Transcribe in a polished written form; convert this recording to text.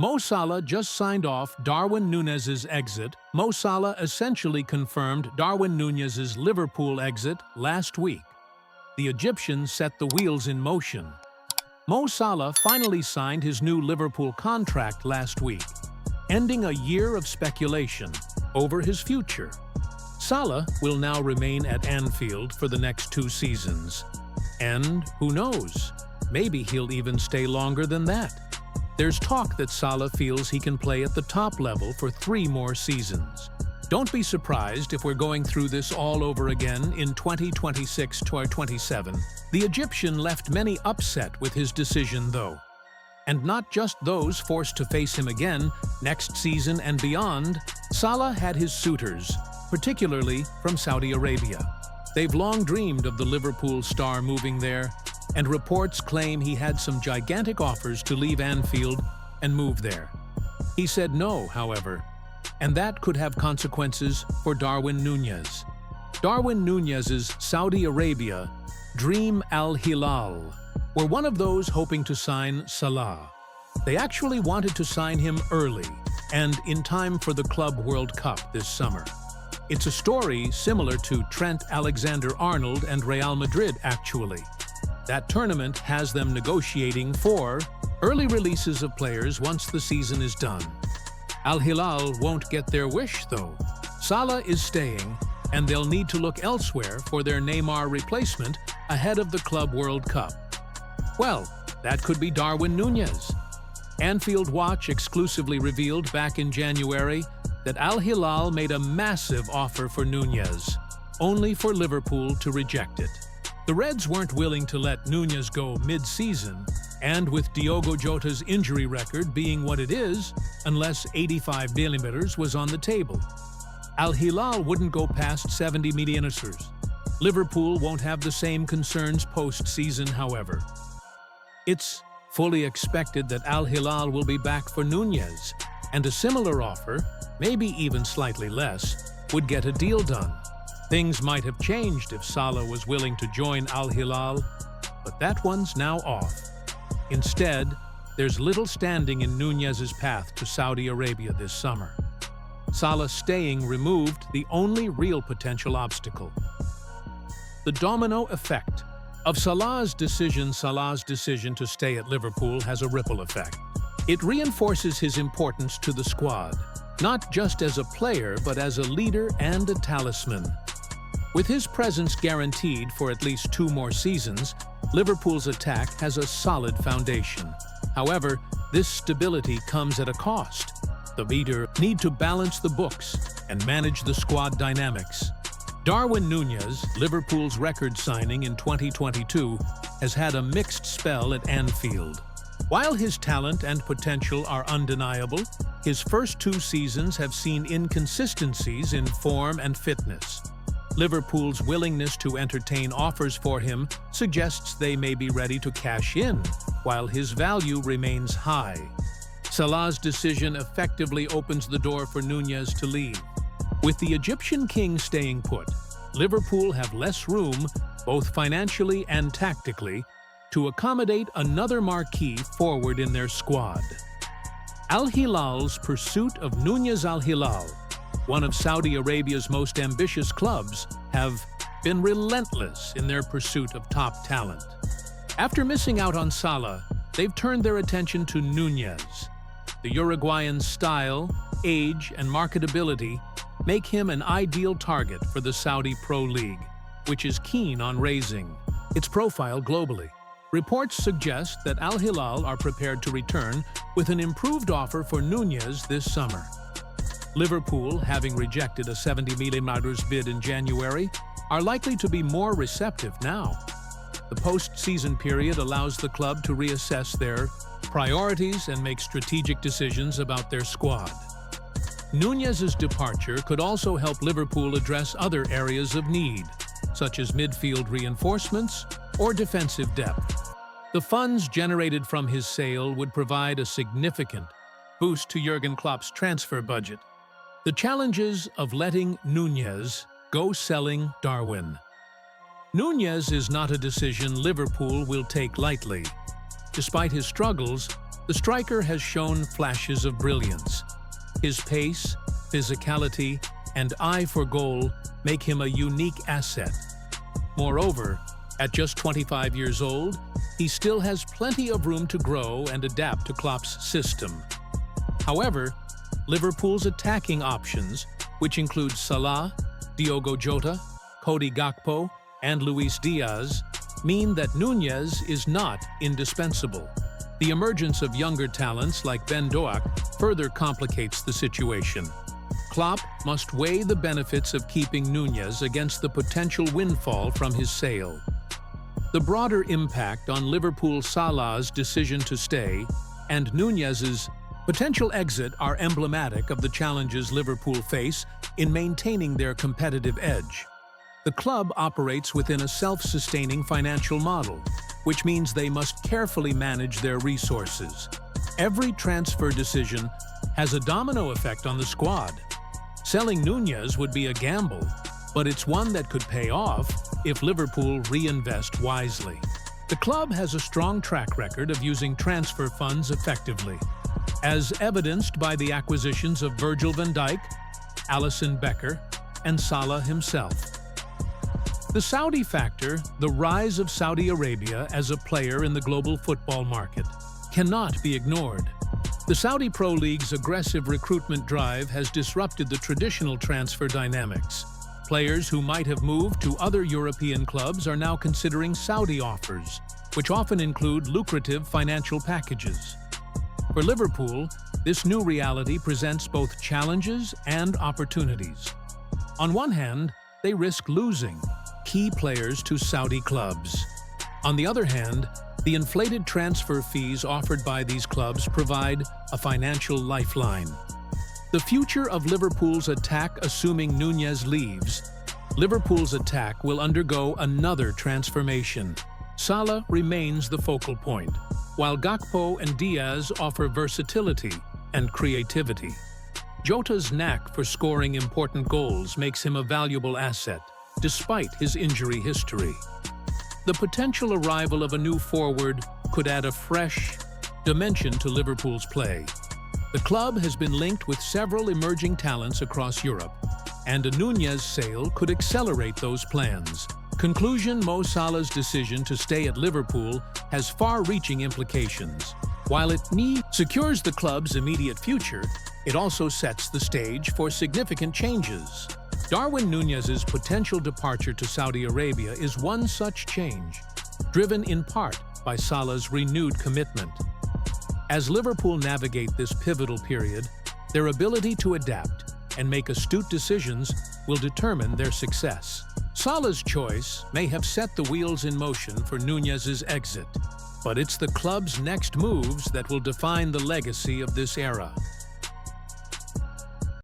Mo Salah just signed off Darwin Nunez's exit. Mo Salah essentially confirmed Darwin Nunez's Liverpool exit last week. The Egyptian set the wheels in motion. Mo Salah finally signed his new Liverpool contract last week, ending a year of speculation over his future. Salah will now remain at Anfield for the next 2 seasons. And who knows, maybe he'll even stay longer than that. There's talk that Salah feels he can play at the top level for 3 more seasons. Don't be surprised if we're going through this all over again in 2026-27. The Egyptian left many upset with his decision, though. And not just those forced to face him again next season and beyond. Salah had his suitors, particularly from Saudi Arabia. They've long dreamed of the Liverpool star moving there, and reports claim he had some gigantic offers to leave Anfield and move there. He said no, however, and that could have consequences for Darwin Nunez. Darwin Nunez's Saudi Arabia dream Al-Hilal were one of those hoping to sign Salah. They actually wanted to sign him early and in time for the Club World Cup this summer. It's a story similar to Trent Alexander-Arnold and Real Madrid, actually. That tournament has them negotiating for early releases of players once the season is done. Al-Hilal won't get their wish, though. Salah is staying, and they'll need to look elsewhere for their Neymar replacement ahead of the Club World Cup. Well, that could be Darwin Nunez. Anfield Watch exclusively revealed back in January that Al-Hilal made a massive offer for Nunez, only for Liverpool to reject it. The Reds weren't willing to let Nunez go mid-season, and with Diogo Jota's injury record being what it is, unless 85 millimeters was on the table. Al-Hilal wouldn't go past 70 millimeters. Liverpool won't have the same concerns post-season, however. It's fully expected that Al-Hilal will be back for Nunez, and a similar offer, maybe even slightly less, would get a deal done. Things might have changed if Salah was willing to join Al-Hilal, but that one's now off. Instead, there's little standing in Nunez's path to Saudi Arabia this summer. Salah staying removed the only real potential obstacle. The domino effect of Salah's decision to stay at Liverpool has a ripple effect. It reinforces his importance to the squad, not just as a player but as a leader and a talisman. With his presence guaranteed for at least 2 more seasons, Liverpool's attack has a solid foundation. However, this stability comes at a cost. The leader needs to balance the books and manage the squad dynamics. Darwin Nunez, Liverpool's record signing in 2022, has had a mixed spell at Anfield. While his talent and potential are undeniable, his first 2 seasons have seen inconsistencies in form and fitness. Liverpool's willingness to entertain offers for him suggests they may be ready to cash in, while his value remains high. Salah's decision effectively opens the door for Nunez to leave. With the Egyptian king staying put, Liverpool have less room, both financially and tactically, to accommodate another marquee forward in their squad. Al-Hilal's pursuit of Nunez. Al-Hilal, one of Saudi Arabia's most ambitious clubs, have been relentless in their pursuit of top talent. After missing out on Salah, they've turned their attention to Nunez. The Uruguayan's style, age, and marketability make him an ideal target for the Saudi Pro League, which is keen on raising its profile globally. Reports suggest that Al-Hilal are prepared to return with an improved offer for Nunez this summer. Liverpool, having rejected a 70 million bid in January, are likely to be more receptive now. The post-season period allows the club to reassess their priorities and make strategic decisions about their squad. Nunez's departure could also help Liverpool address other areas of need, such as midfield reinforcements or defensive depth. The funds generated from his sale would provide a significant boost to Jurgen Klopp's transfer budget. The challenges of letting Nunez go selling Darwin. Nunez is not a decision Liverpool will take lightly. Despite his struggles, The striker has shown flashes of brilliance. His pace, physicality, and eye for goal make him a unique asset. Moreover, at just 25 years old, he still has plenty of room to grow and adapt to Klopp's system. However, Liverpool's attacking options, which include Salah, Diogo Jota, Cody Gakpo, and Luis Diaz, mean that Nunez is not indispensable. The emergence of younger talents like Ben Doak further complicates the situation. Klopp must weigh the benefits of keeping Nunez against the potential windfall from his sale. The broader impact on Liverpool Salah's decision to stay and Nunez's potential exit are emblematic of the challenges Liverpool face in maintaining their competitive edge. The club operates within a self-sustaining financial model, which means they must carefully manage their resources. Every transfer decision has a domino effect on the squad. Selling Nunez would be a gamble, but it's one that could pay off if Liverpool reinvest wisely. The club has a strong track record of using transfer funds effectively, as evidenced by the acquisitions of Virgil van Dijk, Alisson Becker, and Salah himself. The Saudi factor, the rise of Saudi Arabia as a player in the global football market, cannot be ignored. The Saudi Pro League's aggressive recruitment drive has disrupted the traditional transfer dynamics. Players who might have moved to other European clubs are now considering Saudi offers, which often include lucrative financial packages. For Liverpool, this new reality presents both challenges and opportunities. On one hand, they risk losing key players to Saudi clubs. On the other hand, the inflated transfer fees offered by these clubs provide a financial lifeline. The future of Liverpool's attack, assuming Nunez leaves, Liverpool's attack will undergo another transformation. Salah remains the focal point, while Gakpo and Diaz offer versatility and creativity. Jota's knack for scoring important goals makes him a valuable asset, despite his injury history. The potential arrival of a new forward could add a fresh dimension to Liverpool's play. The club has been linked with several emerging talents across Europe, and a Nunez sale could accelerate those plans. Conclusion: Mo Salah's decision to stay at Liverpool has far-reaching implications. While it secures the club's immediate future, it also sets the stage for significant changes. Darwin Nunez's potential departure to Saudi Arabia is one such change, driven in part by Salah's renewed commitment. As Liverpool navigate this pivotal period, their ability to adapt and make astute decisions will determine their success. Salah's choice may have set the wheels in motion for Nunez's exit, but it's the club's next moves that will define the legacy of this era.